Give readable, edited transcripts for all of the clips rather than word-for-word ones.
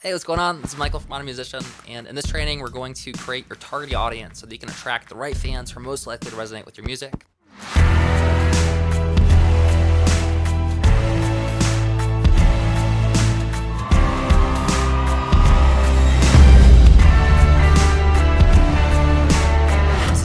Hey, what's going on? This is Michael from Modern Musician, and in this training, we're going to create your target audience so that you can attract the right fans who are most likely to resonate with your music.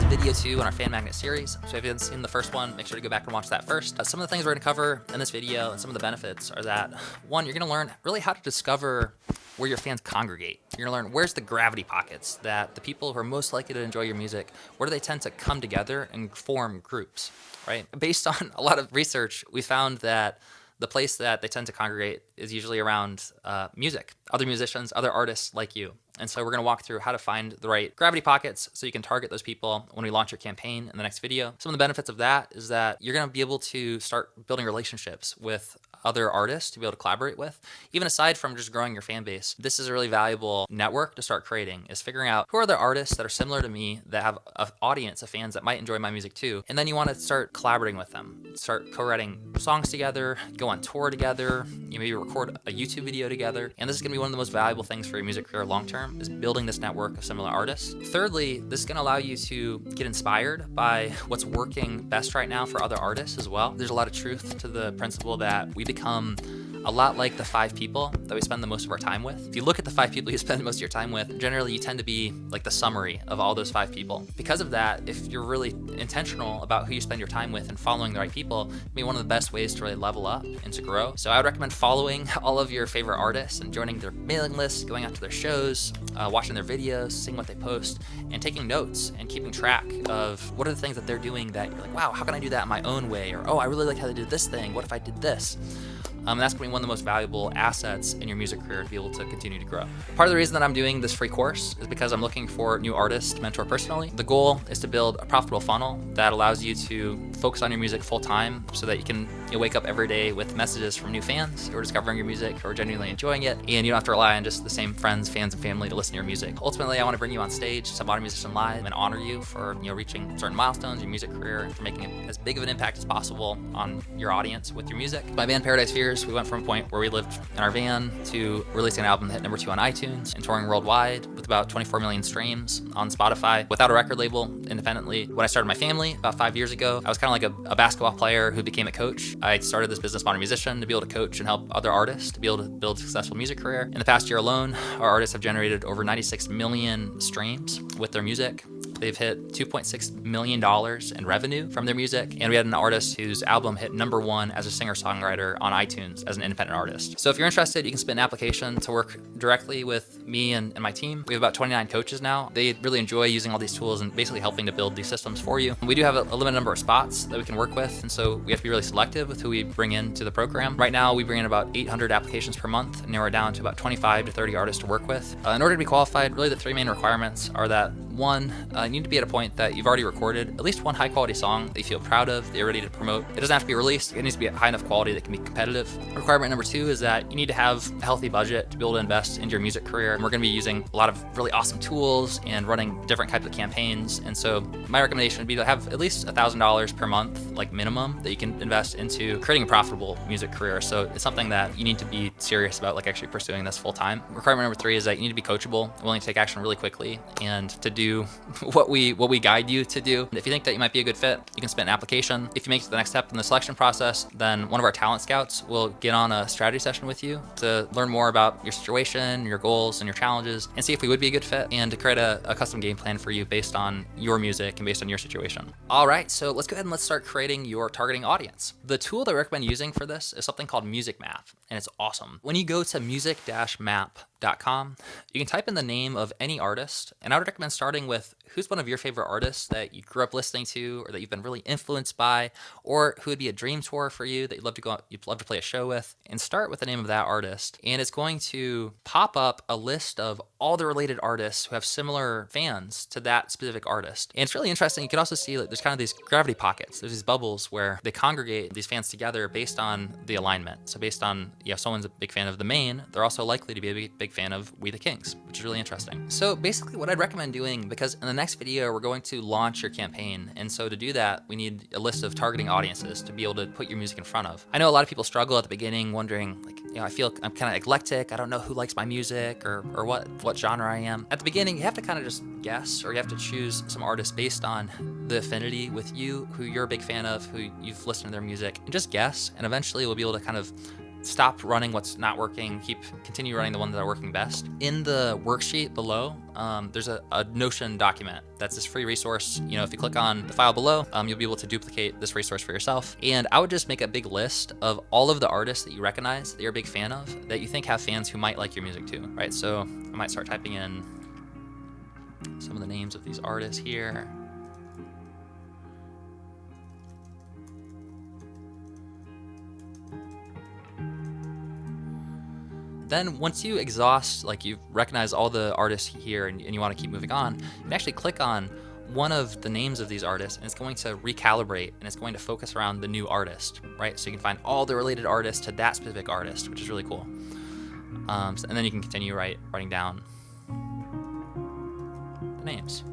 Video 2 in our fan magnet series. So if you haven't seen the first one, make sure to go back and watch that first. Some of the things we're going to cover in this video and some of the benefits are that, one, you're going to learn really how to discover where your fans congregate. You're going to learn where's the gravity pockets that the people who are most likely to enjoy your music, where do they tend to come together and form groups, right? Based on a lot of research, we found that the place that they tend to congregate is usually around music, other musicians, other artists like you. And so we're going to walk through how to find the right gravity pockets so you can target those people when we launch your campaign in the next video. Some of the benefits of that is that you're going to be able to start building relationships with other artists to be able to collaborate with. Even aside from just growing your fan base, this is a really valuable network to start creating, is figuring out who are the artists that are similar to me that have an audience of fans that might enjoy my music too. And then you want to start collaborating with them, start co-writing songs together, go on tour together, you maybe record a YouTube video together. And this is going to be one of the most valuable things for your music career long-term, is building this network of similar artists. Thirdly, this is going to allow you to get inspired by what's working best right now for other artists as well. There's a lot of truth to the principle that we become a lot like the 5 people that we spend the most of our time with. If you look at the 5 people you spend most of your time with, generally you tend to be like the summary of all those 5 people. Because of that, if you're really intentional about who you spend your time with and following the right people, it'd be one of the best ways to really level up and to grow. So I would recommend following all of your favorite artists and joining their mailing lists, going out to their shows, watching their videos, seeing what they post, and taking notes and keeping track of what are the things that they're doing that you're like, wow, how can I do that in my own way? Or, oh, I really like how they did this thing. What if I did this? And that's going to be one of the most valuable assets in your music career to be able to continue to grow. Part of the reason that I'm doing this free course is because I'm looking for new artists to mentor personally. The goal is to build a profitable funnel that allows you to focus on your music full time so that you can wake up every day with messages from new fans who are discovering your music, who are genuinely enjoying it, and you don't have to rely on just the same friends, fans, and family to listen to your music. Ultimately, I want to bring you on stage to Modern Musician Live and honor you for reaching certain milestones in your music career and for making as big of an impact as possible on your audience with your music. My band Paradise Fears, we went from a point where we lived in our van to releasing an album that hit #2 on iTunes and touring worldwide with about 24 million streams on Spotify without a record label, independently. When I started my family about 5 years ago, I was kind of like a basketball player who became a coach. I started this business, Modern Musician, to be able to coach and help other artists to be able to build a successful music career. In the past year alone, our artists have generated over 96 million streams with their music. They've hit $2.6 million in revenue from their music. And we had an artist whose album hit #1 as a singer-songwriter on iTunes as an independent artist. So if you're interested, you can submit an application to work directly with me and my team. We have about 29 coaches now. They really enjoy using all these tools and basically helping to build these systems for you. We do have a limited number of spots that we can work with. And so we have to be really selective with who we bring into the program. Right now, we bring in about 800 applications per month and narrow it down to about 25 to 30 artists to work with. In order to be qualified, really the 3 main requirements are that, one, you need to be at a point that you've already recorded at least one high quality song that you feel proud of, that you're ready to promote. It doesn't have to be released. It needs to be at high enough quality that can be competitive. Requirement number 2 is that you need to have a healthy budget to be able to invest into your music career. And we're going to be using a lot of really awesome tools and running different types of campaigns. And so my recommendation would be to have at least $1,000 per month, like minimum, that you can invest into creating a profitable music career. So it's something that you need to be serious about, like actually pursuing this full time. Requirement number 3 is that you need to be coachable, willing to take action really quickly, and to do what we guide you to do. If you think that you might be a good fit, you can submit an application. If you make it to the next step in the selection process, then one of our talent scouts will get on a strategy session with you to learn more about your situation, your goals, and your challenges, and see if we would be a good fit, and to create a custom game plan for you based on your music and based on your situation. All right, so let's go ahead and let's start creating your targeting audience. The tool that I recommend using for this is something called Music Map, and it's awesome. When you go to music-map.com, you can type in the name of any artist, and I would recommend starting with who's one of your favorite artists that you grew up listening to, or that you've been really influenced by, or who would be a dream tour for you that you'd love to go out, you'd love to play a show with, and start with the name of that artist. And it's going to pop up a list of all the related artists who have similar fans to that specific artist. And it's really interesting. You can also see that there's kind of these gravity pockets. There's these bubbles where they congregate these fans together based on the alignment. So based on, if someone's a big fan of The Maine, they're also likely to be a big fan of We the Kings, which is really interesting. So basically what I'd recommend doing, because in the next video, we're going to launch your campaign. And so to do that, we need a list of targeting audiences to be able to put your music in front of. I know a lot of people struggle at the beginning wondering, like, I feel I'm kind of eclectic. I don't know who likes my music or what genre I am. At the beginning, you have to kind of just guess, or you have to choose some artists based on the affinity with you, who you're a big fan of, who you've listened to their music, and just guess. And eventually we'll be able to kind of stop running what's not working, continue running the ones that are working best. In the worksheet below, there's a Notion document that's this free resource. If you click on the file below, you'll be able to duplicate this resource for yourself. And I would just make a big list of all of the artists that you recognize, that you're a big fan of, that you think have fans who might like your music too, right? So I might start typing in some of the names of these artists here. Then once you exhaust, like you've recognized all the artists here and you want to keep moving on, you can actually click on one of the names of these artists and it's going to recalibrate and it's going to focus around the new artist, right? So you can find all the related artists to that specific artist, which is really cool. And then you can continue writing down the names.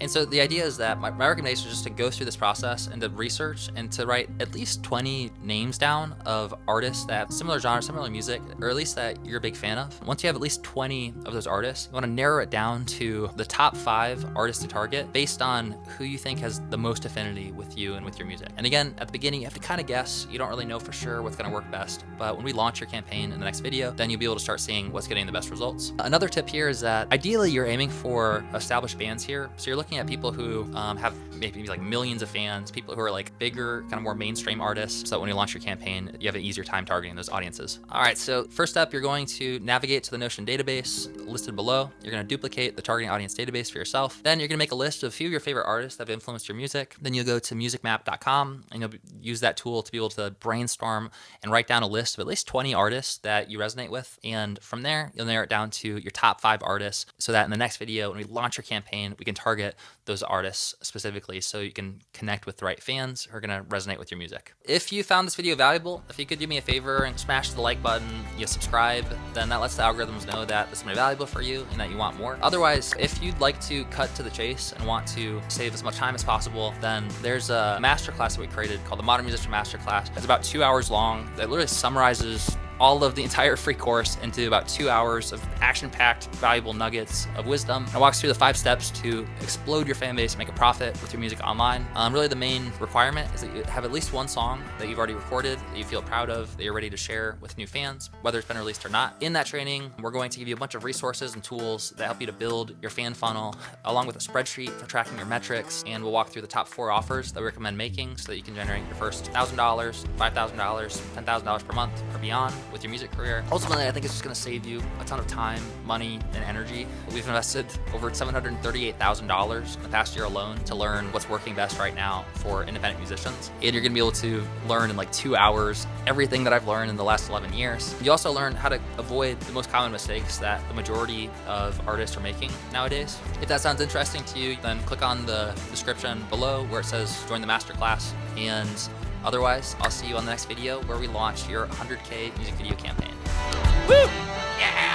And so the idea is that my recommendation is just to go through this process and to research and to write at least 20 names down of artists that have similar genre, similar music, or at least that you're a big fan of. Once you have at least 20 of those artists, you want to narrow it down to the top 5 artists to target based on who you think has the most affinity with you and with your music. And again, at the beginning, you have to kind of guess. You don't really know for sure what's going to work best. But when we launch your campaign in the next video, then you'll be able to start seeing what's getting the best results. Another tip here is that ideally you're aiming for established bands here. So you're looking at people who have maybe like millions of fans, people who are like bigger, kind of more mainstream artists, so that when you launch your campaign, you have an easier time targeting those audiences. All right, so first up, you're going to navigate to the Notion database listed below. You're going to duplicate the targeting audience database for yourself. Then you're going to make a list of a few of your favorite artists that have influenced your music. Then you'll go to musicmap.com and you'll use that tool to be able to brainstorm and write down a list of at least 20 artists that you resonate with. And from there, you'll narrow it down to your top 5 artists so that in the next video, when we launch your campaign, we can target those artists specifically so you can connect with the right fans who are going to resonate with your music. If you found this video valuable, if you could do me a favor and smash the like button, subscribe, then that lets the algorithms know that this is valuable for you and that you want more. Otherwise, if you'd like to cut to the chase and want to save as much time as possible, then there's a masterclass that we created called the Modern Musician Masterclass. It's about 2 hours long that literally summarizes all of the entire free course into about 2 hours of action-packed, valuable nuggets of wisdom. It walks through the 5 steps to explode your fan base, make a profit with your music online. Really the main requirement is that you have at least one song that you've already recorded, that you feel proud of, that you're ready to share with new fans, whether it's been released or not. In that training, we're going to give you a bunch of resources and tools that help you to build your fan funnel, along with a spreadsheet for tracking your metrics, and we'll walk through the top 4 offers that we recommend making so that you can generate your first $1,000, $5,000, $10,000 per month or beyond with your music career. Ultimately, I think it's just going to save you a ton of time, money, and energy. We've invested over $738,000 in the past year alone to learn what's working best right now for independent musicians. And you're going to be able to learn in like 2 hours everything that I've learned in the last 11 years. You also learn how to avoid the most common mistakes that the majority of artists are making nowadays. If that sounds interesting to you, then click on the description below where it says join the masterclass. And otherwise, I'll see you on the next video where we launch your 100K music video campaign. Woo! Yeah!